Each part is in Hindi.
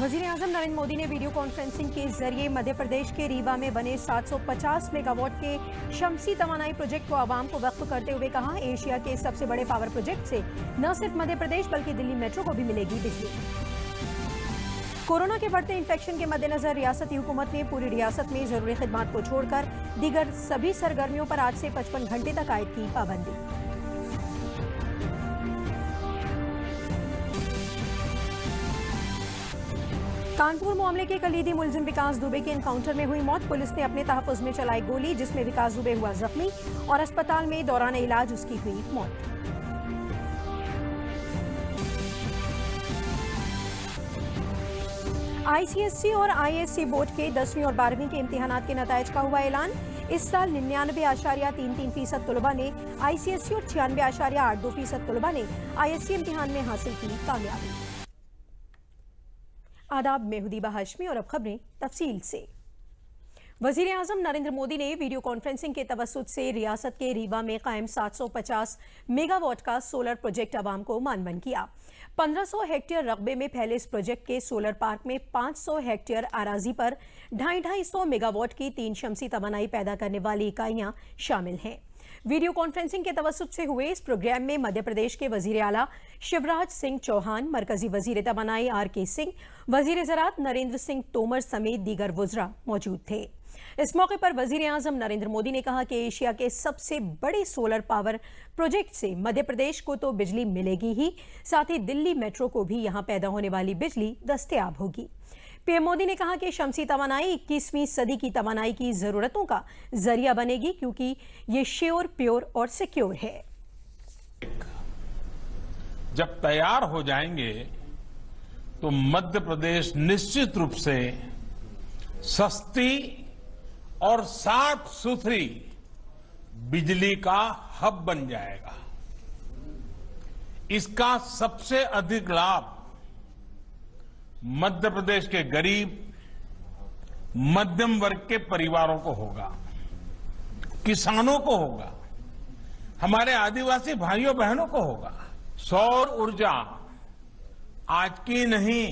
वज़ीर-ए-आज़म नरेंद्र मोदी ने वीडियो कॉन्फ्रेंसिंग के जरिए मध्य प्रदेश के रीवा में बने 750 मेगावाट के शमसी तवानाई प्रोजेक्ट को आवाम को वक्फ करते हुए कहा, एशिया के सबसे बड़े पावर प्रोजेक्ट से न सिर्फ मध्य प्रदेश बल्कि दिल्ली मेट्रो को भी मिलेगी बिजली। कोरोना के बढ़ते इन्फेक्शन के मद्देनजर रियासती हुकूमत ने पूरी रियासत में जरूरी खिदमात को छोड़कर दीगर सभी सरगर्मियों पर आज से 55 घंटे तक आयद की पाबंदी। कानपुर मामले के कलीदी मुलजिम विकास दुबे के एनकाउंटर में हुई मौत। पुलिस ने अपने तहफ्फुज़ में चलाई गोली जिसमें विकास दुबे हुआ जख्मी और अस्पताल में दौरान इलाज उसकी हुई मौत। आईसीएसई और आईएससी बोर्ड के 10वीं और 12वीं के इम्तिहानात के नताइज का हुआ ऐलान। इस साल 99.33% तलबा ने आईसीएसई और 96.82% तलबा ने आईएससी इम्तिहान में हासिल की कामयाबी। आदाब, मैं हुदीबा हाशमी और अब खबरें तफसील से। वज़ीर-ए-आज़म नरेंद्र मोदी ने वीडियो कॉन्फ्रेंसिंग के तवस्सुत से रियासत के रीवा में कायम 750 मेगावाट का सोलर प्रोजेक्ट आवाम को मानवन किया। 1500 हेक्टेयर रकबे में फैले इस प्रोजेक्ट के सोलर पार्क में 500 हेक्टेयर अराजी पर 250 मेगावाट की 3 शमसी तवानाई पैदा करने वाली इकाइयां शामिल हैं। वीडियो कॉन्फ्रेंसिंग के तवस्सुत से हुए इस प्रोग्राम में मध्य प्रदेश के वजीर आला शिवराज सिंह चौहान, मरकजी वजीर तवानाई आर.के. सिंह, वजीर ज़राअत नरेंद्र सिंह तोमर समेत दीगर वज़रा मौजूद थे। इस मौके पर वज़ीर-ए-आज़म नरेंद्र मोदी ने कहा कि एशिया के सबसे बड़े सोलर पावर प्रोजेक्ट से मध्य प्रदेश को तो बिजली मिलेगी ही, साथ ही दिल्ली मेट्रो को भी यहां पैदा होने वाली बिजली दस्तयाब होगी। पीएम मोदी ने कहा कि शमसी तवानाई 21वीं सदी की तवानाई की जरूरतों का जरिया बनेगी क्योंकि ये श्योर, प्योर और सिक्योर है। जब तैयार हो जाएंगे तो मध्य प्रदेश निश्चित रूप से सस्ती और साफ सुथरी बिजली का हब बन जाएगा। इसका सबसे अधिक लाभ मध्य प्रदेश के गरीब, मध्यम वर्ग के परिवारों को होगा, किसानों को होगा, हमारे आदिवासी भाइयों बहनों को होगा। सौर ऊर्जा आज की नहीं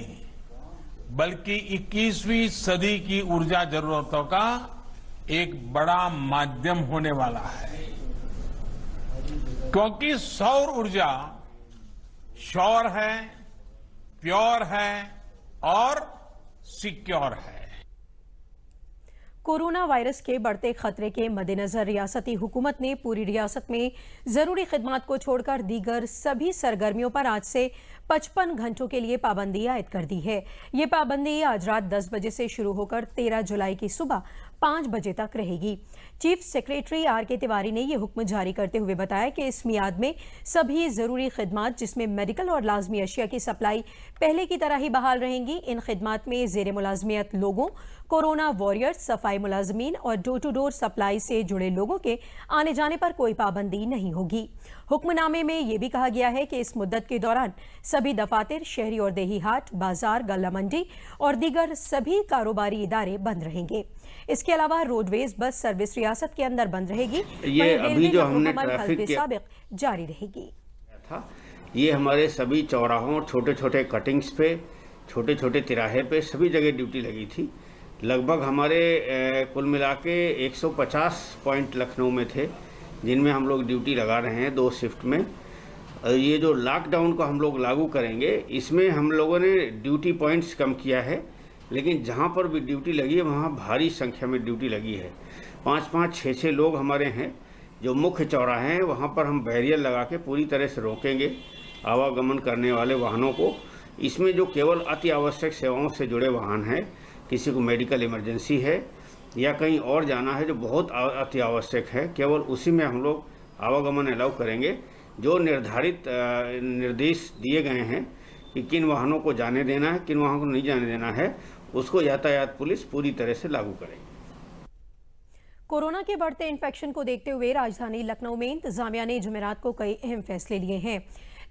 बल्कि 21वीं सदी की ऊर्जा जरूरतों का एक बड़ा माध्यम होने वाला है, क्योंकि सौर ऊर्जा श्योर है, प्योर है और सिक्योर है। कोरोना वायरस के बढ़ते खतरे के मद्देनजर रियासती हुकूमत ने पूरी रियासत में जरूरी खिदमात को छोड़कर दीगर सभी सरगर्मियों पर आज से 55 घंटों के लिए पाबंदी आयद कर दी है। ये पाबंदी आज रात 10 बजे से शुरू होकर 13 जुलाई की सुबह 5 बजे तक रहेगी। Chief secretary R K. तिवारी ने यह हुक्म जारी करते हुए बताया कि इस मियाद में सभी जरूरी खिदमात जिसमें मेडिकल और लाजमी अशिया की सप्लाई पहले की तरह ही बहाल रहेंगी। इन खिदमात में जेर मुलाजमियत लोगों, कोरोना वॉरियर्स, सफाई मुलाजमीन और डोर टू डोर सप्लाई से जुड़े लोगों के आने जाने पर कोई पाबंदी नहीं होगी। हुक्मनामे में यह भी कहा गया है कि इस मुद्दत के दौरान सभी दफातर, शहरी और देही हाट, बाजार, गल्ला मंडी और दीगर सभी कारोबारी इदारे बंद रहेंगे। इसके अलावा रोडवेज बस सर्विस रियासत के अंदर बंद रहेगी। ये अभी जो हमने ट्रैफिक साबिक जारी रहेगी। ये हमारे सभी चौराहों और छोटे छोटे कटिंग्स पे, छोटे छोटे तिराहे पे सभी जगह ड्यूटी लगी थी। लगभग हमारे कुल मिला के 150 पॉइंट लखनऊ में थे जिनमें हम लोग ड्यूटी लगा रहे हैं 2 शिफ्ट में। ये जो लॉकडाउन को हम लोग लागू करेंगे इसमें हम लोगों ने ड्यूटी पॉइंट्स कम किया है, लेकिन जहाँ पर भी ड्यूटी लगी है वहाँ भारी संख्या में ड्यूटी लगी है। 5-5, 6-6 लोग हमारे हैं जो मुख्य चौराहे हैं, वहाँ पर हम बैरियर लगा के पूरी तरह से रोकेंगे आवागमन करने वाले वाहनों को। इसमें जो केवल अति आवश्यक सेवाओं से जुड़े वाहन हैं, किसी को मेडिकल इमरजेंसी है या कहीं और जाना है जो बहुत अति आवश्यक है, केवल उसी में हम लोग आवागमन अलाउ करेंगे। जो निर्धारित निर्देश दिए गए हैं कि किन वाहनों को जाने देना है, किन वाहनों को नहीं जाने देना है, उसको यातायात पुलिस पूरी तरह से लागू करेगी। कोरोना के बढ़ते इन्फेक्शन को देखते हुए राजधानी लखनऊ में इंतजामिया ने जुमेरात को कई अहम फैसले लिए हैं।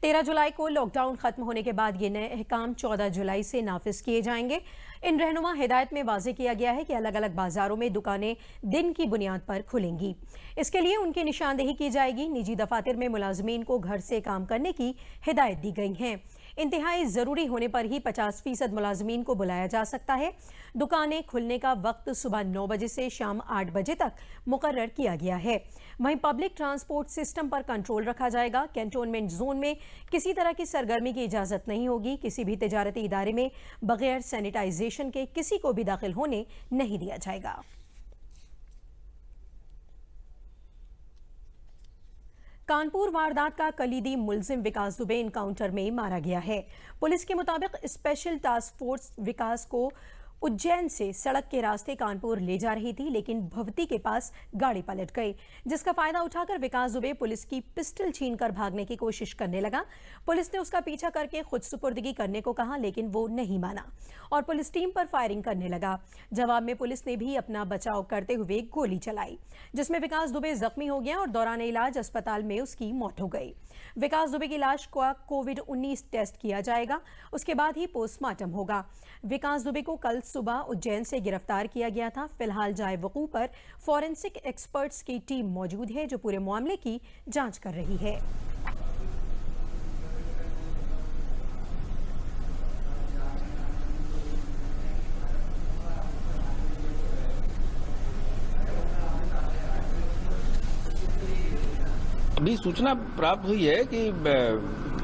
13 जुलाई को लॉकडाउन खत्म होने के बाद ये नए अहकाम 14 जुलाई से नाफिज किए जाएंगे। इन रहनुमा हिदायत में वाज़ेह किया गया है कि अलग अलग बाजारों में दुकानें दिन की बुनियाद पर खुलेंगी। इसके लिए उनकी निशानदेही की जाएगी। निजी दफातर में मुलाजमीन को घर से काम करने की हिदायत दी गई है। इंतहाई जरूरी होने पर ही 50% मुलाजमीन को बुलाया जा सकता है। दुकानें खुलने का वक्त सुबह 9 बजे से शाम 8 बजे तक मुकर्रर किया गया है। वहीं पब्लिक ट्रांसपोर्ट सिस्टम पर कंट्रोल रखा जाएगा। कैंटोनमेंट जोन में किसी तरह की सरगर्मी की इजाजत नहीं होगी। किसी भी तिजारती इदारे में बगैर सैनिटाइजेशन के किसी को भी दाखिल होने नहीं दिया जाएगा। कानपुर वारदात का कलीदी मुलजिम विकास दुबे एनकाउंटर में मारा गया है। पुलिस के मुताबिक स्पेशल टास्क फोर्स विकास को उज्जैन से सड़क के रास्ते कानपुर ले जा रही थी, लेकिन भवती के पास गाड़ी पलट गई, जिसका फायदा उठाकर विकास दुबे पुलिस की पिस्टल छीनकर भागने की कोशिश करने लगा। पुलिस ने उसका पीछा करके खुद सुपुर्दगी करने को कहा, लेकिन वो नहीं माना और पुलिस टीम पर फायरिंग करने लगा। जवाब में पुलिस ने भी अपना बचाव करते हुए गोली चलाई, जिसमें विकास दुबे जख्मी हो गया और दौरान इलाज अस्पताल में उसकी मौत हो गई। विकास दुबे की लाश का कोविड-19 टेस्ट किया जाएगा, उसके बाद ही पोस्टमार्टम होगा। विकास दुबे को कल सुबह उज्जैन से गिरफ्तार किया गया था। फिलहाल जाए वकूअ पर फॉरेंसिक एक्सपर्ट्स की टीम मौजूद है, जो पूरे मामले की जांच कर रही है। अभी सूचना प्राप्त हुई है कि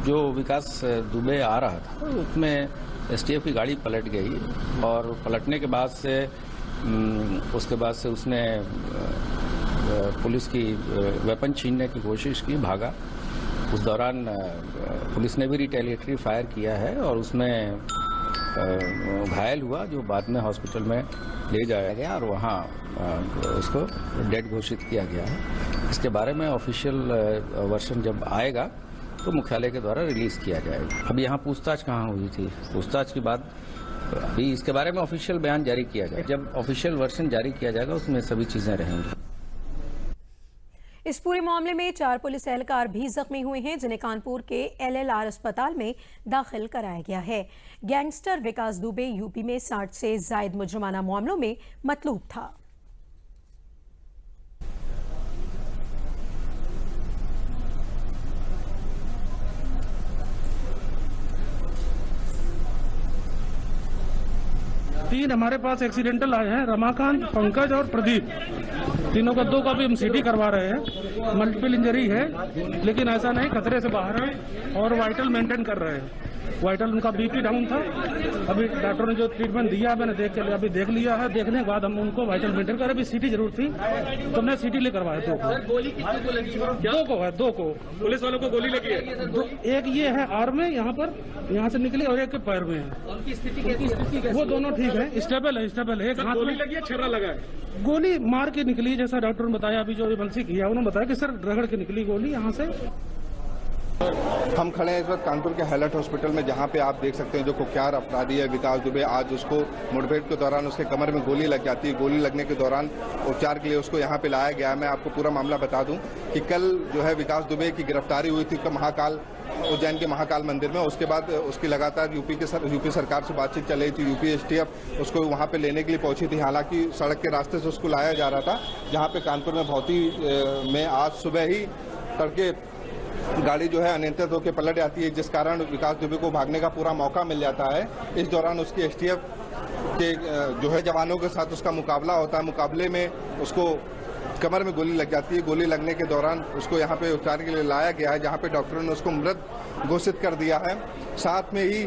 जो विकास दुबे आ रहा था उसमें एसटीएफ की गाड़ी पलट गई और पलटने के बाद से उसने पुलिस की वेपन छीनने की कोशिश की, भागा। उस दौरान पुलिस ने भी रिटेलिएटरी फायर किया है और उसमें घायल हुआ, जो बाद में हॉस्पिटल में ले जाया गया और वहाँ उसको डेड घोषित किया गया है। इसके बारे में ऑफिशियल वर्जन जब आएगा तो मुख्यालय के द्वारा रिलीज किया जाएगा। अब यहाँ पूछताछ कहाँ हुई थी, पूछताछ के बाद अभी इसके बारे में ऑफिशियल बयान जारी किया जाएगा। जब ऑफिशियल वर्जन जारी किया जाएगा उसमें सभी चीजें रहेंगी। इस पूरे मामले में 4 पुलिस एहलकार भी जख्मी हुए हैं, जिन्हें कानपुर के LLR अस्पताल में दाखिल कराया गया है। गैंगस्टर विकास दुबे यूपी में 60 से जायद मुजरमाना मामलों में मतलूब था। तीन हमारे पास एक्सीडेंटल आए हैं, रमाकांत, पंकज और प्रदीप। तीनों का 2 का भी हम सीटी करवा रहे हैं। मल्टीपल इंजरी है, लेकिन ऐसा नहीं, खतरे से बाहर है और वाइटल मेंटेन कर रहे हैं। वाइटल उनका बीपी डाउन था। अभी डॉक्टर ने जो ट्रीटमेंट दिया मैंने देख लिया है। देखने के बाद हम उनको वाइटल मेंटेन कर। अभी सीटी जरूर थी तो मैं सीटी ले करवाया 2 को। गोली किसको लगी? 2 को है, 2 को। पुलिस वालों को गोली लगी है। एक ये है आर्म में, यहाँ से निकली, और एक के पैर में है। उनकी स्थिति कैसी? वो दोनों ठीक है, स्टेबल है। एक हाथ में लगी है, छर्रा लगा है। गोली मार के निकली, जैसा डॉक्टर ने बताया। अभी जो एमएलसी किया उन्होंने बताया कि सर रगड़ के निकली गोली यहाँ से। हम खड़े हैं इस वक्त कानपुर के हाईलाइट हॉस्पिटल में, जहां पे आप देख सकते हैं जो कुख्यात अपराधी है विकास दुबे, आज उसको मुठभेड़ के दौरान उसके कमर में गोली लग जाती है। गोली लगने के दौरान उपचार के लिए उसको यहां पे लाया गया। मैं आपको पूरा मामला बता दूं कि कल जो है विकास दुबे की गिरफ्तारी हुई थी महाकाल, उज्जैन के महाकाल मंदिर में। उसके बाद उसकी लगातार यूपी सरकार से बातचीत चल रही थी। यूपी एसटीएफ उसको वहां पे लेने के लिए पहुंची थी। हालांकि सड़क के रास्ते से उसको लाया जा रहा था, जहां पे कानपुर में भौती में आज सुबह ही तड़के गाड़ी जो है अनियंत्रित होकर पलट जाती है, जिस कारण विकास दुबे को भागने का पूरा मौका मिल जाता है। इस दौरान उसकी एसटीएफ के जो है जवानों के साथ उसका मुकाबला होता है। मुकाबले में उसको कमर में गोली लग जाती है। गोली लगने के दौरान उसको यहाँ पे उपचार के लिए लाया गया है, जहाँ पे डॉक्टरों ने उसको मृत घोषित कर दिया है। साथ में ही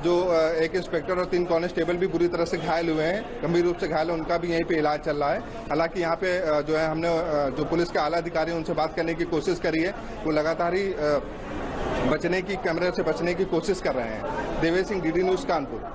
जो एक इंस्पेक्टर और 3 कांस्टेबल भी बुरी तरह से घायल हुए हैं, गंभीर रूप से घायल है, उनका भी यहीं पे इलाज चल रहा है। हालांकि यहाँ पे जो है हमने जो पुलिस के आला अधिकारी उनसे बात करने की कोशिश करी है, वो लगातार ही कैमरे से बचने की कोशिश कर रहे हैं। Devesh Singh, DD news, Kanpur.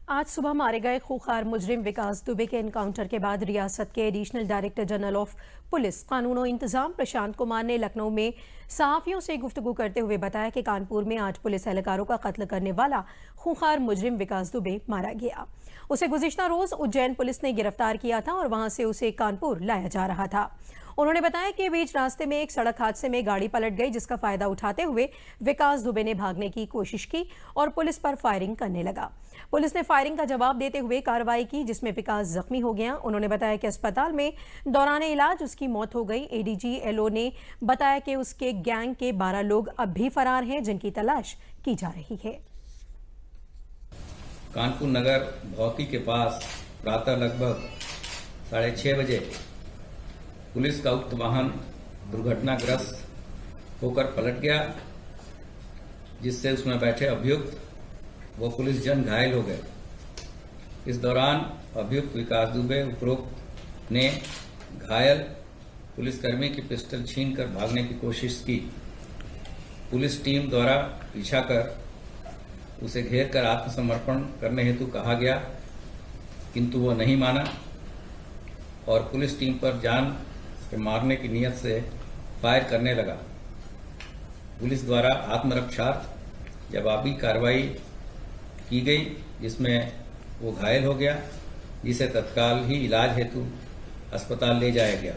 आज सुबह मारे गए खूंखार मुजरिम विकास दुबे के एनकाउंटर के बाद रियासत के additional director general of police कानून और इंतजाम प्रशांत कुमार ने लखनऊ में सहाफियों से गुफ्तगू करते हुए बताया कि कानपुर में 8 पुलिस एहलकारों का कत्ल करने वाला खूंखार मुजरिम विकास दुबे मारा गया। उसे गुज़िश्ता रोज उज्जैन पुलिस ने गिरफ्तार किया था और वहां से उसे कानपुर लाया जा रहा था। उन्होंने बताया कि बीच रास्ते में एक सड़क हादसे में गाड़ी पलट गई, जिसका फायदा उठाते हुए विकास दुबे ने भागने की कोशिश की और पुलिस पर फायरिंग करने लगा। पुलिस ने फायरिंग का जवाब देते हुए कार्रवाई की, जिसमें विकास जख्मी हो गया। उन्होंने बताया कि अस्पताल में दौरान इलाज उसकी मौत हो गई। एडीजी एलओ ने बताया कि उसके गैंग के 12 लोग अब भी फरार हैं, जिनकी तलाश की जा रही है। कानपुर नगर भौती के पास प्रातः लगभग 6:30 बजे पुलिस का उक्त वाहन दुर्घटनाग्रस्त होकर पलट गया, जिससे उसमें बैठे अभियुक्त वो पुलिस जन घायल हो गए। इस दौरान अभियुक्त विकास दुबे उपरोक्त ने घायल पुलिसकर्मी की पिस्टल छीनकर भागने की कोशिश की। पुलिस टीम द्वारा पीछा कर उसे घेर कर आत्मसमर्पण करने हेतु कहा गया, किंतु वो नहीं माना और पुलिस टीम पर जान से मारने की नीयत से फायर करने लगा। पुलिस द्वारा आत्मरक्षार्थ जवाबी कार्रवाई की गई, जिसमें वो घायल हो गया, जिसे तत्काल ही इलाज हेतु अस्पताल ले जाया गया,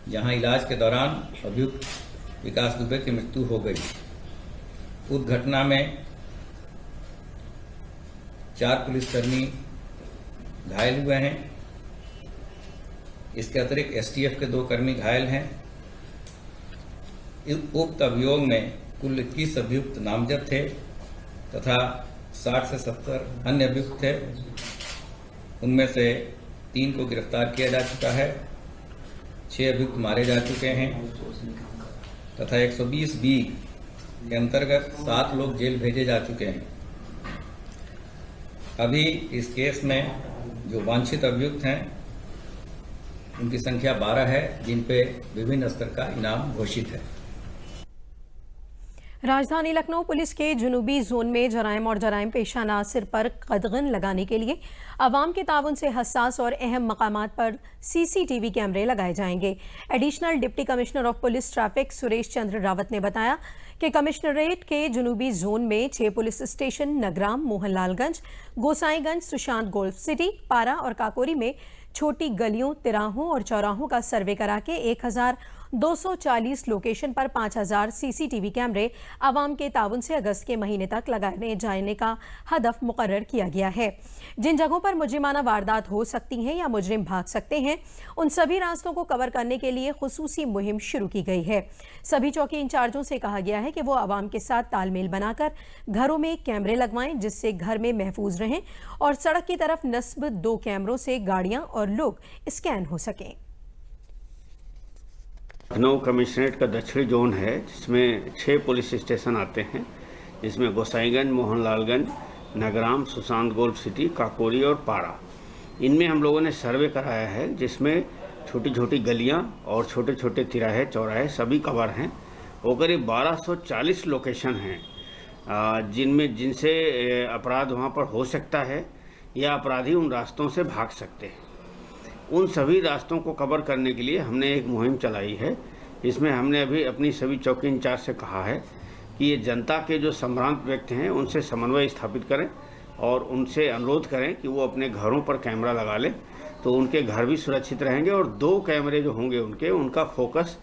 जहां इलाज के दौरान अभियुक्त विकास दुबे की मृत्यु हो गई। उस घटना में 4 पुलिसकर्मी घायल हुए हैं। इसके अतिरिक्त एसटीएफ के 2 कर्मी घायल हैं। उक्त अभियोग में कुल 21 अभियुक्त नामजद थे तथा 60 से 70 अन्य अभियुक्त थे। उनमें से 3 को गिरफ्तार किया जा चुका है, 6 अभियुक्त मारे जा चुके हैं तथा 120B के अंतर्गत 7 लोग जेल भेजे जा चुके हैं। अभी इस केस में जो वांछित अभियुक्त हैं उनकी संख्या 12 है, जिन पे विभिन्न स्तर का इनाम घोषित है। राजधानी लखनऊ पुलिस के जुनूबी जोन में जराइम और जराइम पेशा नासिर पर कदगन लगाने के लिए आवाम के ताउन से हसास और अहम मकामात पर सीसीटीवी कैमरे लगाए जाएंगे। Additional deputy commissioner of police traffic Suresh Chandra Rawat ने बताया कि कमिश्नरेट के जुनूबी जोन में 6 police station Nagram, Mohanlalganj, Gosaiganj, Sushant golf city, Para और काकोरी में छोटी गलियों, तिराहों और चौराहों का सर्वे करा के 1240 लोकेशन पर 5000 सीसीटीवी कैमरे आवाम के ताउन से अगस्त के महीने तक लगाने जाने का हदफ मुकर्रर किया गया है। जिन जगहों पर मुजरिमाना वारदात हो सकती हैं या मुजरिम भाग सकते हैं, उन सभी रास्तों को कवर करने के लिए खुसूसी मुहिम शुरू की गई है। सभी चौकी इंचार्जों से कहा गया है कि वो आवाम के साथ तालमेल बनाकर घरों में कैमरे लगवाएं, जिससे घर में महफूज रहें और सड़क की तरफ नस्ब 2 कैमरों से गाड़ियां और लोग स्कैन हो सकें। लखनऊ कमिश्नरेट का दक्षिणी जोन है, जिसमें 6 पुलिस स्टेशन आते हैं, जिसमें गोसाईगंज, मोहनलालगंज, नगराम, सुशांत गोल्फ सिटी, काकोरी और पारा। इनमें हम लोगों ने सर्वे कराया है, जिसमें छोटी छोटी गलियां और छोटे छोटे तिराहे, चौराहे सभी कवर हैं। वो करीब 1240 लोकेशन हैं जिनसे अपराध वहां पर हो सकता है या अपराधी उन रास्तों से भाग सकते हैं। उन सभी रास्तों को कवर करने के लिए हमने एक मुहिम चलाई है। इसमें हमने अभी अपनी सभी चौकी इंचार्ज से कहा है कि ये जनता के जो संभ्रांत व्यक्ति हैं उनसे समन्वय स्थापित करें और उनसे अनुरोध करें कि वो अपने घरों पर कैमरा लगा लें, तो उनके घर भी सुरक्षित रहेंगे। और 2 कैमरे जो होंगे उनका फोकस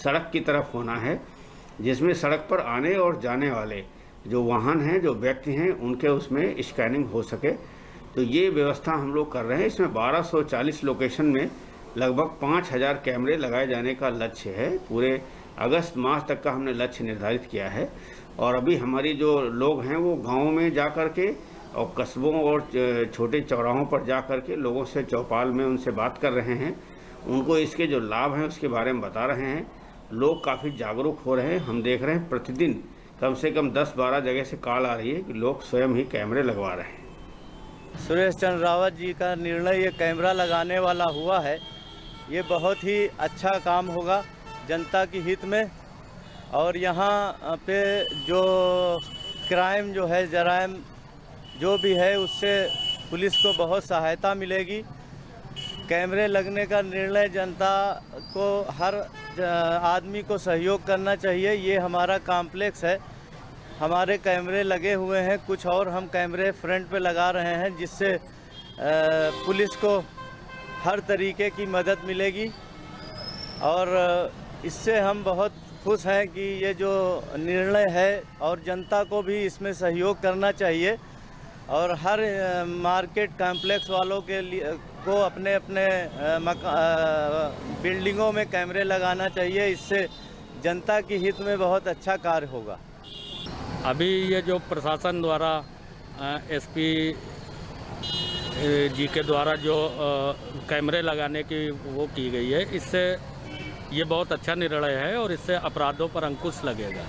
सड़क की तरफ होना है, जिसमें सड़क पर आने और जाने वाले जो वाहन हैं, जो व्यक्ति हैं, उनके उसमें स्कैनिंग हो सके। तो ये व्यवस्था हम लोग कर रहे हैं। इसमें 1240 लोकेशन में लगभग 5000 कैमरे लगाए जाने का लक्ष्य है। पूरे अगस्त मास तक का हमने लक्ष्य निर्धारित किया है। और अभी हमारी जो लोग हैं वो गाँव में जा कर के और कस्बों और छोटे चौराहों पर जा कर के लोगों से चौपाल में उनसे बात कर रहे हैं, उनको इसके जो लाभ हैं उसके बारे में बता रहे हैं। लोग काफ़ी जागरूक हो रहे हैं। हम देख रहे हैं प्रतिदिन कम से कम 10-12 जगह से कॉल आ रही है कि लोग स्वयं ही कैमरे लगवा रहे हैं। सुरेश चंद्र रावत जी का निर्णय ये कैमरा लगाने वाला हुआ है, ये बहुत ही अच्छा काम होगा जनता की हित में। और यहाँ पे जो क्राइम जो है, जराइम जो भी है, उससे पुलिस को बहुत सहायता मिलेगी। कैमरे लगने का निर्णय जनता को, हर आदमी को सहयोग करना चाहिए। ये हमारा कॉम्प्लेक्स है, हमारे कैमरे लगे हुए हैं, कुछ और हम कैमरे फ्रंट पे लगा रहे हैं, जिससे पुलिस को हर तरीके की मदद मिलेगी। और इससे हम बहुत खुश हैं कि ये जो निर्णय है और जनता को भी इसमें सहयोग करना चाहिए और हर मार्केट कॉम्प्लेक्स वालों के लिए को अपने अपने बिल्डिंगों में कैमरे लगाना चाहिए। इससे जनता की हित में बहुत अच्छा कार्य होगा। अभी ये जो प्रशासन द्वारा एसपी जी के द्वारा जो कैमरे लगाने की वो की गई है, इससे ये बहुत अच्छा निर्णय है और इससे अपराधों पर अंकुश लगेगा।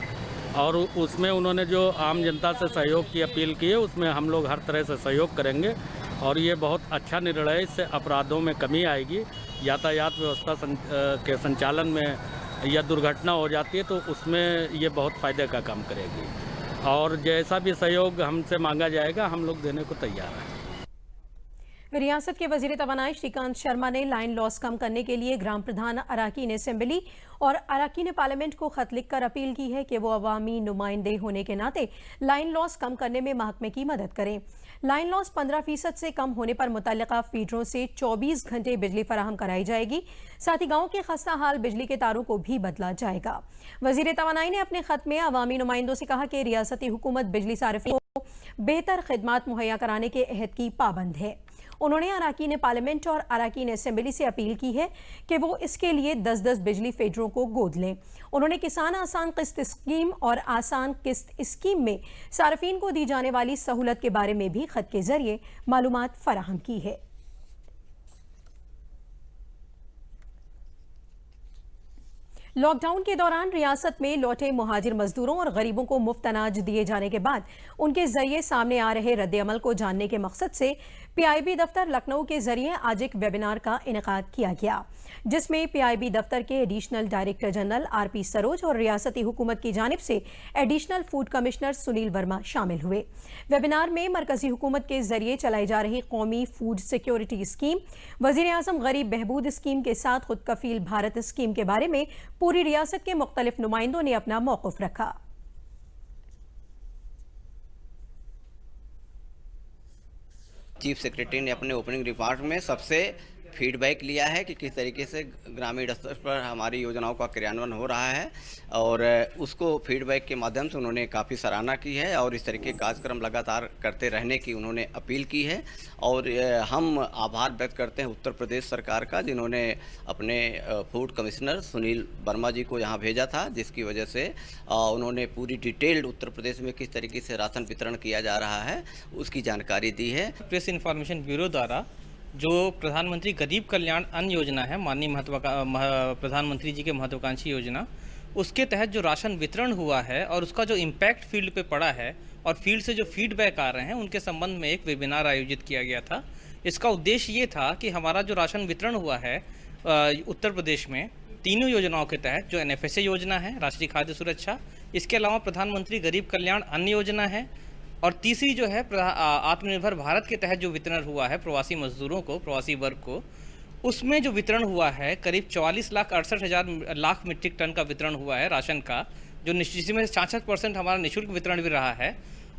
और उसमें उन्होंने जो आम जनता से सहयोग की अपील की है, उसमें हम लोग हर तरह से सहयोग करेंगे और ये बहुत अच्छा निर्णय है। इससे अपराधों में कमी आएगी, यातायात व्यवस्था के संचालन में या दुर्घटना हो जाती है तो उसमें ये बहुत फ़ायदे का काम करेगी और जैसा भी सहयोग हमसे मांगा जाएगा हम लोग देने को तैयार हैं। रियासत के वजीर तवानाई श्रीकांत शर्मा ने लाइन लॉस कम करने के लिए ग्राम प्रधान अराकीन असेंबली और अराकीन पार्लियामेंट को खत लिखकर अपील की है कि वो अवामी नुमाइंदे होने के नाते लाइन लॉस कम करने में महकमे की मदद करें। लाइन लॉस 15% से कम होने पर मुतल्लिका फीडरों से 24 घंटे बिजली फराहम कराई जाएगी। साथ ही गाँव के खस्ता हाल बिजली के तारों को भी बदला जाएगा। वजीर तवानाई ने अपने खत में अवामी नुमाइंदों से कहा कि रियासती हुकूमत बिजली सारिफिन को बेहतर खिदमात मुहैया कराने के अहद की पाबंद है। उन्होंने अराकीन पार्लियामेंट और अराकीन असेंबली से अपील की है कि वो इसके लिए 10-10 बिजली फीडरों को गोद लें। उन्होंने किसान आसान किस्त स्कीम और आसान किस्त स्कीम में सार्फिन को दी जाने वाली सहूलत के बारे में भी खत के जरिए मालूमात फराहम की है। लॉकडाउन के दौरान रियासत में लौटे मुहाजिर मजदूरों और गरीबों को मुफ्त अनाज दिए जाने के बाद उनके जरिए सामने आ रहे रद्द-ए-अमल को जानने के मकसद से पीआईबी दफ्तर लखनऊ के जरिए आज एक वेबिनार का इनेकाद किया गया, जिसमें पीआईबी दफ्तर के additional director general RP Saroj और रियासती हुकूमत की जानिब से additional food commissioner Sunil Verma शामिल हुए। वेबिनार में मरकजी हुकूमत के जरिए चलाई जा रही कौमी फूड सिक्योरिटी स्कीम, वजीर आजम गरीब बहबूद स्कीम के साथ खुद कफील भारत स्कीम के बारे में पूरी रियासत के मुख्तलिफ नुमाइंदों ने अपना मौक़िफ़ रखा। चीफ सेक्रेटरी ने अपने ओपनिंग रिमार्क में सबसे फीडबैक लिया है कि किस तरीके से ग्रामीण स्तर पर हमारी योजनाओं का क्रियान्वयन हो रहा है और उसको फीडबैक के माध्यम से उन्होंने काफ़ी सराहना की है और इस तरीके के कार्यक्रम लगातार करते रहने की उन्होंने अपील की है। और हम आभार व्यक्त करते हैं उत्तर प्रदेश सरकार का, जिन्होंने अपने फूड कमिश्नर सुनील वर्मा जी को यहाँ भेजा था, जिसकी वजह से उन्होंने पूरी डिटेल्ड उत्तर प्रदेश में किस तरीके से राशन वितरण किया जा रहा है उसकी जानकारी दी है। प्रेस इन्फॉर्मेशन ब्यूरो द्वारा जो प्रधानमंत्री गरीब कल्याण अन्न योजना है, माननीय प्रधानमंत्री जी के महत्वाकांक्षी योजना, उसके तहत जो राशन वितरण हुआ है और उसका जो इम्पैक्ट फील्ड पे पड़ा है और फील्ड से जो फीडबैक आ रहे हैं उनके संबंध में एक वेबिनार आयोजित किया गया था। इसका उद्देश्य ये था कि हमारा जो राशन वितरण हुआ है उत्तर प्रदेश में तीनों योजनाओं के तहत, जो एनएफएसए योजना है राष्ट्रीय खाद्य सुरक्षा, इसके अलावा प्रधानमंत्री गरीब कल्याण अन्न योजना है और तीसरी जो है आत्मनिर्भर भारत के तहत जो वितरण हुआ है प्रवासी मजदूरों को, प्रवासी वर्ग को, उसमें जो वितरण हुआ है करीब 44,68,000 लाख मीट्रिक टन का वितरण हुआ है राशन का, जो जिसमें 66% हमारा निःशुल्क वितरण भी रहा है।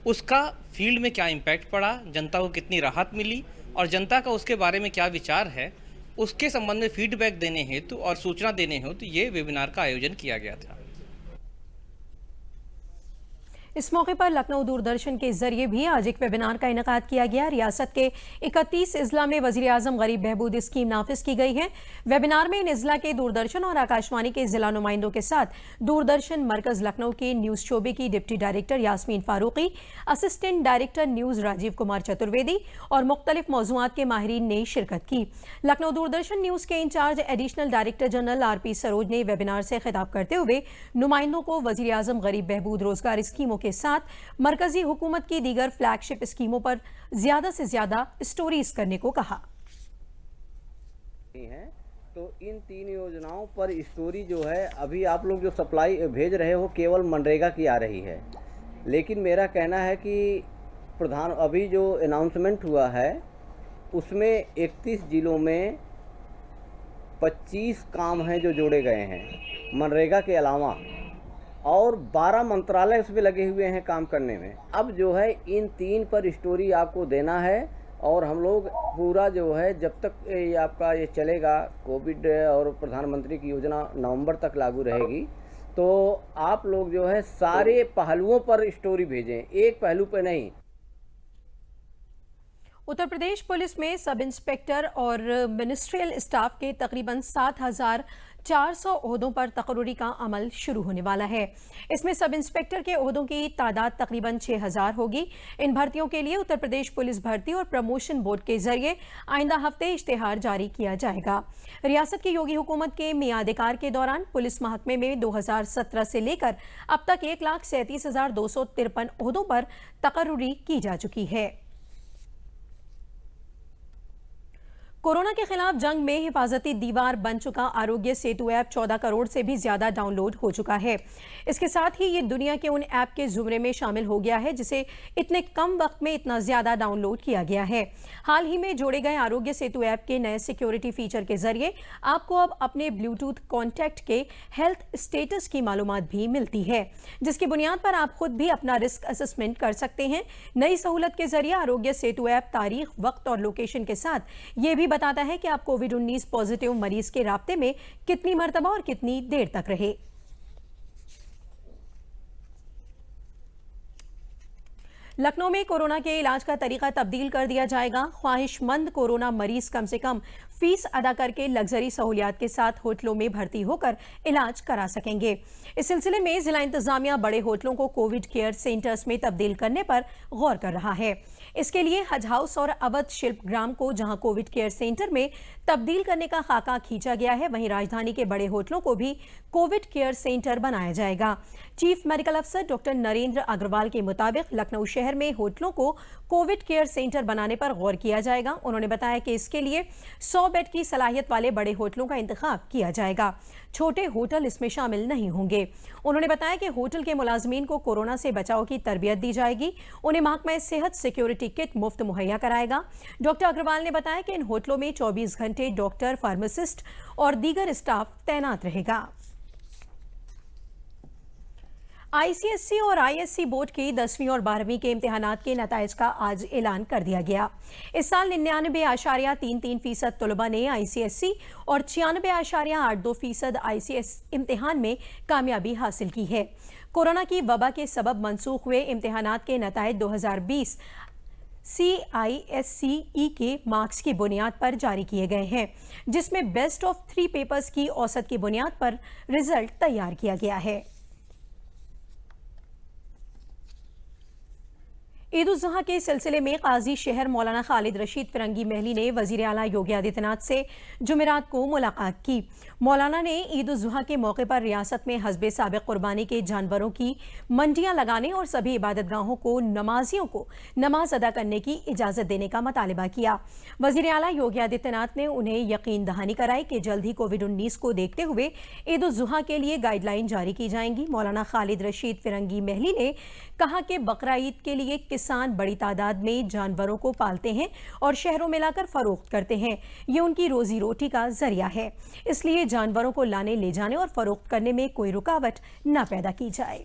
उसका फील्ड में क्या इम्पैक्ट पड़ा, जनता को कितनी राहत मिली और जनता का उसके बारे में क्या विचार है, उसके संबंध में फीडबैक देने हेतु और सूचना देने हेतु ये वेबिनार का आयोजन किया गया था। इस मौके पर लखनऊ दूरदर्शन के जरिए भी आज एक वेबिनार का इनेकाद किया गया। रियासत के 31 इजला में वजीर आजम गरीब बहबूद स्कीम नाफिज की गई है। वेबिनार में इन इजला के दूरदर्शन और आकाशवाणी के जिला नुमाइंदों के साथ दूरदर्शन मरकज लखनऊ के न्यूज शोबे की deputy director Yasmeen Farooqui, assistant director news Rajeev Kumar Chaturvedi और मुख्तलिफ मौजूआत के माहिरीन ने शिरकत की। लखनऊ दूरदर्शन न्यूज के incharge additional director general RP Saroj ने वेबिनार से खिताब करते हुए नुमाइंदों को वजीर आजम गरीब बहबूद रोजगार स्कीमों के साथ मरकजी हुकूमत की दीगर फ्लैगशिप स्कीमों पर ज्यादा से ज्यादा स्टोरीज करने को कहा। तो इन तीन योजनाओं पर स्टोरी जो है, अभी आप लोग जो सप्लाई भेज रहे हो केवल मनरेगा की आ रही है, लेकिन मेरा कहना है कि अभी जो अनाउंसमेंट हुआ है उसमें 31 जिलों में 25 काम हैं जो जोड़े गए हैं मनरेगा के अलावा, और 12 मंत्रालय उसमें लगे हुए हैं काम करने में। अब जो है इन तीन पर स्टोरी आपको देना है और हम लोग पूरा जो है जब तक ये आपका ये चलेगा, कोविड और प्रधानमंत्री की योजना नवंबर तक लागू रहेगी, तो आप लोग जो है सारे पहलुओं पर स्टोरी भेजें, एक पहलू पे नहीं। उत्तर प्रदेश पुलिस में सब इंस्पेक्टर और मिनिस्ट्रियल स्टाफ के तकरीबन 7,400 ओहदों पर तकर्रुरी का अमल शुरू होने वाला है। इसमें सब इंस्पेक्टर के ओहदों की तादाद तकरीबन 6,000 होगी। इन भर्तियों के लिए उत्तर प्रदेश पुलिस भर्ती और प्रमोशन बोर्ड के जरिए आइंदा हफ्ते इश्तेहार जारी किया जाएगा। रियासत की योगी हुकूमत के मियादिकार के दौरान पुलिस महकमे में 2017 से लेकर अब तक 1,37,253 ओहदों पर तकर्रुरी की जा चुकी है। कोरोना के खिलाफ जंग में हिफाजती दीवार बन चुका आरोग्य सेतु ऐप 14 करोड़ से भी ज्यादा डाउनलोड हो चुका है। इसके साथ ही ये दुनिया के उन ऐप के जुमरे में शामिल हो गया है जिसे इतने कम वक्त में इतना ज्यादा डाउनलोड किया गया है। हाल ही में जोड़े गए आरोग्य सेतु ऐप के नए सिक्योरिटी फीचर के जरिए आपको अब अपने ब्लूटूथ कॉन्टैक्ट के हेल्थ स्टेटस की मालूमात भी मिलती है, जिसकी बुनियाद पर आप खुद भी अपना रिस्क असेसमेंट कर सकते हैं। नई सहूलत के जरिए आरोग्य सेतु ऐप तारीख, वक्त और लोकेशन के साथ ये भी बताता है कि आप कोविड-19 पॉजिटिव मरीज के राब्ते में कितनी मर्तबा और कितनी देर तक रहे। लखनऊ में कोरोना के इलाज का तरीका तब्दील कर दिया जाएगा। ख्वाहिशमंद कोरोना मरीज कम से कम फीस अदा करके लग्जरी सहूलियात के साथ होटलों में भर्ती होकर इलाज करा सकेंगे। इस सिलसिले में जिला इंतजामिया बड़े होटलों को कोविड केयर सेंटर्स में तब्दील करने पर गौर कर रहा है। इसके लिए हज हाउस और अवध शिल्प ग्राम को जहां कोविड केयर सेंटर में तब्दील करने का खाका खींचा गया है, वहीं राजधानी के बड़े होटलों को भी कोविड केयर सेंटर बनाया जाएगा। चीफ मेडिकल अफसर डॉक्टर नरेंद्र अग्रवाल के मुताबिक लखनऊ शहर में होटलों को कोविड केयर सेंटर बनाने पर गौर किया जाएगा। उन्होंने बताया कि इसके लिए 100 बेड की सलाहियत वाले बड़े होटलों का इंतखाब किया जाएगा, छोटे होटल इसमें शामिल नहीं होंगे। उन्होंने बताया कि होटल के मुलाजमीन को कोरोना से बचाव की तरबियत दी जाएगी, उन्हें महकमा सेहत सिक्योरिटी किट मुफ्त मुहैया कराएगा। डॉक्टर अग्रवाल ने बताया कि इन होटलों में 24 घंटे डॉक्टर, फार्मासिस्ट और दीगर स्टाफ तैनात रहेगा। आईसीएसई और आईएससी बोर्ड की 10वीं और 12वीं के इम्तिहानात के नताइज का आज ऐलान कर दिया गया। इस साल 99.33% तलबा ने आईसीएसई और 96.82% आईसीएस इम्तिहान में कामयाबी हासिल की है। कोरोना की वबा के सबब मनसूख हुए इम्तिहानात के नताइज 2020 CISCE के मार्क्स की बुनियाद पर जारी किए गए हैं, जिसमें बेस्ट ऑफ 3 पेपर्स की औसत की बुनियाद पर रिजल्ट तैयार किया गया है। ईद उल जुहा के सिलसिले में काजी शहर मौलाना खालिद रशीद फिरंगी महली ने वजीर आला योगी आदित्यनाथ से जुमेरात को मुलाकात की। मौलाना ने ईद उल जुहा के मौके पर रियासत में हस्बे साबिक कुर्बानी के जानवरों की मंडियां लगाने और सभी इबादतगाहों को नमाजियों को नमाज अदा करने की इजाजत देने का मुतालबा किया। वजीर आला योगी आदित्यनाथ ने उन्हें यकीन दहानी कराई कि जल्द ही कोविड-19 को देखते हुए ईद उल जुहा के लिए गाइडलाइन जारी की जाएंगी। मौलाना खालिद रशीद फिरंगी महली ने कहा कि बकरा ईद के लिए किसान बड़ी तादाद में जानवरों को पालते हैं और शहरों में लाकर फरोख्त करते हैं। ये उनकी रोजी रोटी का जरिया है, इसलिए जानवरों को लाने, ले जाने और फरोख्त करने में कोई रुकावट न पैदा की जाए।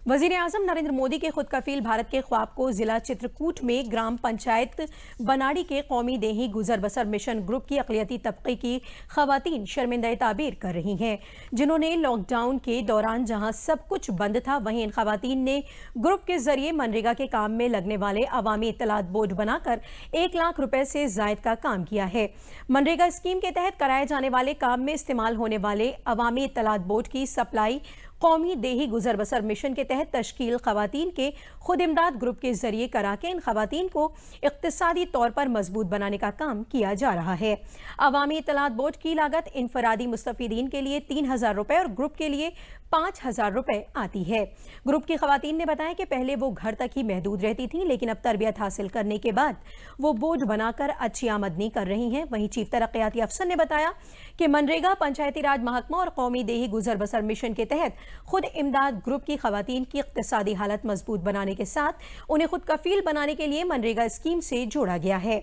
वजीर आजम नरेंद्र मोदी के खुद कफील भारत के ख्वाब को जिला चित्रकूट में ग्राम पंचायत बनाड़ी के कौमी देही गुजर बसर मिशन ग्रुप की अक़लियती तबके की खवातीन शर्मिंदा ताबीर कर रही हैं, जिन्होंने लॉकडाउन के दौरान जहां सब कुछ बंद था, वहीं इन खवातीन ने ग्रुप के जरिए मनरेगा के काम में लगने वाले अवामी इत्तलात बोर्ड बनाकर 1 लाख रुपए से जायद का काम किया है। मनरेगा स्कीम के तहत कराए जाने वाले काम में इस्तेमाल होने वाले अवामी इत्तलात बोर्ड की सप्लाई कौमी देही गुजर बसर मिशन के तहत तश्कील खवातीन के खुद इमदाद ग्रुप के जरिए करा के इन खवातीन को इक्तिसादी तौर पर मजबूत बनाने का काम किया जा रहा है। अवामी इत्तलात बोर्ड की लागत इनफरादी मुस्तफीदीन के लिए 3,000 रुपए और ग्रुप के लिए 5,000 रुपए आती है। ग्रुप की खवातीन ने बताया कि पहले वो घर तक ही महदूद रहती थीं, लेकिन अब तरबियत हासिल करने के बाद वो बोर्ड बनाकर अच्छी आमदनी कर रही हैं। वहीं चीफ तरक्याती अफसर ने बताया कि मनरेगा, पंचायती राज महकमा और कौमी देही गुजर बसर मिशन के तहत खुद इमदाद ग्रुप की खवातीन की इक्तिसादी हालत मजबूत बनाने के साथ उन्हें खुद कफील बनाने के लिए मनरेगा स्कीम से जोड़ा गया है।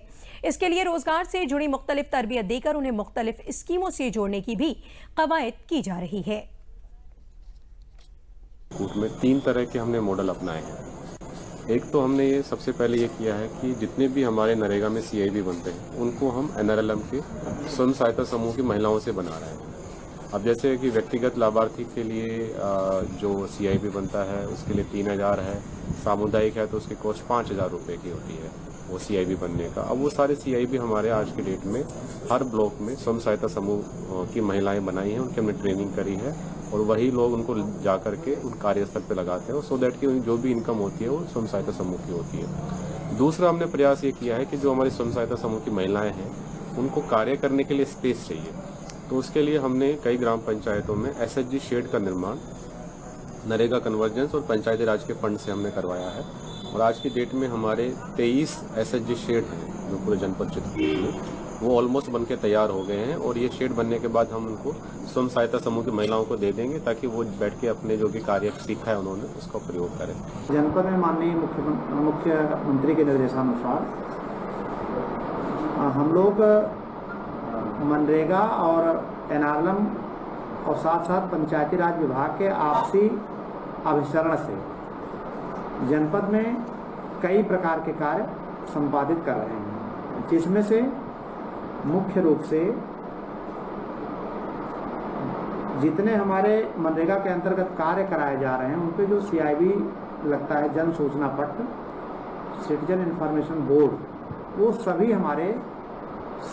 इसके लिए रोजगार से जुड़ी मुख्तलिफ तरबियत देकर उन्हें मुख्तलिफ स्कीमों से जोड़ने की भी कवायद की जा रही है। में 3 तरह के हमने मॉडल अपनाए हैं। एक तो हमने ये सबसे पहले ये किया है कि जितने भी हमारे नरेगा में CIB बनते हैं उनको हम NRLM के स्वयं सहायता समूह की महिलाओं से बना रहे हैं। अब जैसे कि व्यक्तिगत लाभार्थी के लिए जो CIB बनता है उसके लिए 3,000 है, सामुदायिक है तो उसकी कॉस्ट 5,000 रुपये की होती है वो CIB बनने का। अब वो सारे CIB हमारे आज की डेट में हर ब्लॉक में स्वयं सहायता समूह की महिलाएं बनाई हैं, उनकी हमने ट्रेनिंग करी है और वही लोग उनको जा करके उन कार्यस्थल पे लगाते हैं, सो दैट कि जो भी इनकम होती है वो स्वयं सहायता समूह की होती है। दूसरा हमने प्रयास ये किया है कि जो हमारी स्वयं सहायता समूह की महिलाएं हैं उनको कार्य करने के लिए स्पेस चाहिए, तो उसके लिए हमने कई ग्राम पंचायतों में SHG शेड का निर्माण नरेगा कन्वर्जेंस और पंचायती राज के फंड से हमने करवाया है और आज की डेट में हमारे 23 SHG शेड हैं जो पूरे जनपद चित्रकूट में, वो ऑलमोस्ट बनके तैयार हो गए हैं और ये शेड बनने के बाद हम उनको स्वयं सहायता समूह की महिलाओं को दे देंगे ताकि वो बैठ के अपने जो भी कार्य सीखा है उन्होंने उसका प्रयोग करें। जनपद में माननीय मुख्यमंत्री के निर्देशानुसार हम लोग मनरेगा और NRLM और साथ साथ पंचायती राज विभाग के आपसी अभिसरण से जनपद में कई प्रकार के कार्य संपादित कर रहे हैं, जिसमें से मुख्य रूप से जितने हमारे मनरेगा के अंतर्गत कार्य कराए जा रहे हैं उन पे जो CIB लगता है, जन सूचना पत्र, सिटीजन इंफॉर्मेशन बोर्ड, वो सभी हमारे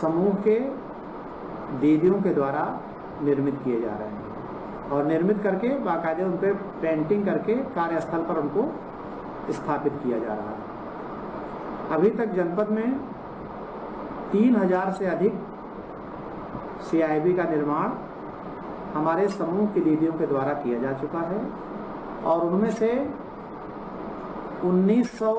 समूह के दीदियों के द्वारा निर्मित किए जा रहे हैं और निर्मित करके बाकायदे उन पर पेंटिंग करके कार्यस्थल पर उनको स्थापित किया जा रहा है। अभी तक जनपद में 3,000 से अधिक CIB का निर्माण हमारे समूह की दीदियों के द्वारा किया जा चुका है और उनमें से 1900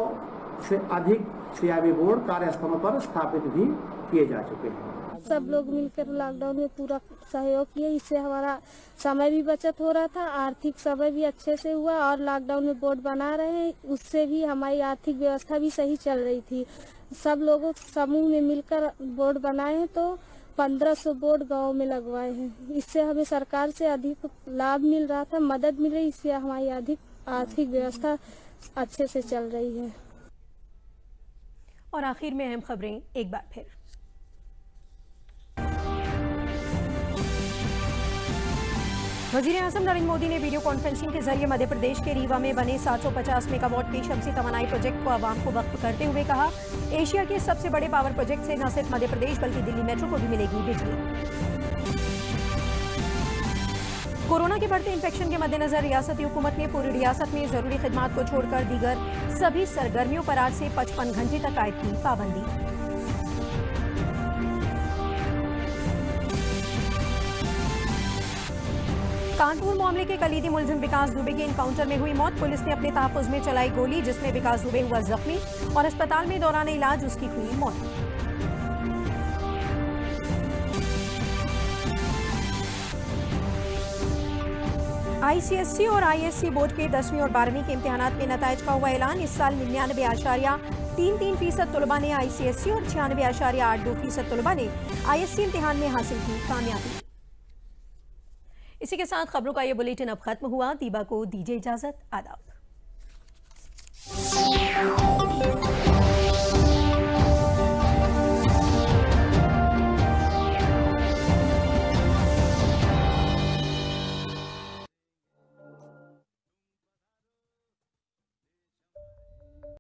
से अधिक CIB बोर्ड कार्यस्थलों पर स्थापित भी किए जा चुके हैं। सब लोग मिलकर लॉकडाउन में पूरा सहयोग किए, इससे हमारा समय भी बचत हो रहा था, आर्थिक समय भी अच्छे से हुआ और लॉकडाउन में बोर्ड बना रहे हैं, उससे भी हमारी आर्थिक व्यवस्था भी सही चल रही थी। सब लोगों समूह में मिलकर बोर्ड बनाए हैं तो 1500 बोर्ड गांव में लगवाए हैं। इससे हमें सरकार से अधिक लाभ मिल रहा था, मदद मिल रही, इससे हमारी अधिक आर्थिक व्यवस्था अच्छे से चल रही है। और आखिर में अहम खबरें एक बार फिर। वज़ीर-ए-आज़म नरेंद्र मोदी ने वीडियो कॉन्फ्रेंसिंग के जरिए मध्य प्रदेश के रीवा में बने 750 मेगावाट के शमसी तवानाई प्रोजेक्ट को आवाम को वक्फ करते हुए कहा, एशिया के सबसे बड़े पावर प्रोजेक्ट से न सिर्फ मध्य प्रदेश बल्कि दिल्ली मेट्रो को भी मिलेगी बिजली। कोरोना के बढ़ते इन्फेक्शन के मद्देनजर रियासती हुकूमत ने पूरी रियासत में जरूरी खिदमात को छोड़कर दीगर सभी सरगर्मियों पर आज से 55 घंटे तक आयद की पाबंदी। कानपुर मामले के कलीदी मुलजिम विकास दुबे के एनकाउंटर में हुई मौत, पुलिस ने अपने तहफ्फुज़ में चलाई गोली जिसमें विकास दुबे हुआ जख्मी और अस्पताल में दौरान इलाज उसकी हुई मौत। ICSE और ISC बोर्ड के 10वीं और 12वीं के इम्तिहानात के नताइज का हुआ ऐलान। इस साल 99.33% तलबा ने ICSE और 96.82% तलबा ने ISC इम्तिहान में हासिल की कामयाबी। इसी के साथ खबरों का ये बुलेटिन अब खत्म हुआ। दीबा को दीजिए इजाजत। आदाब।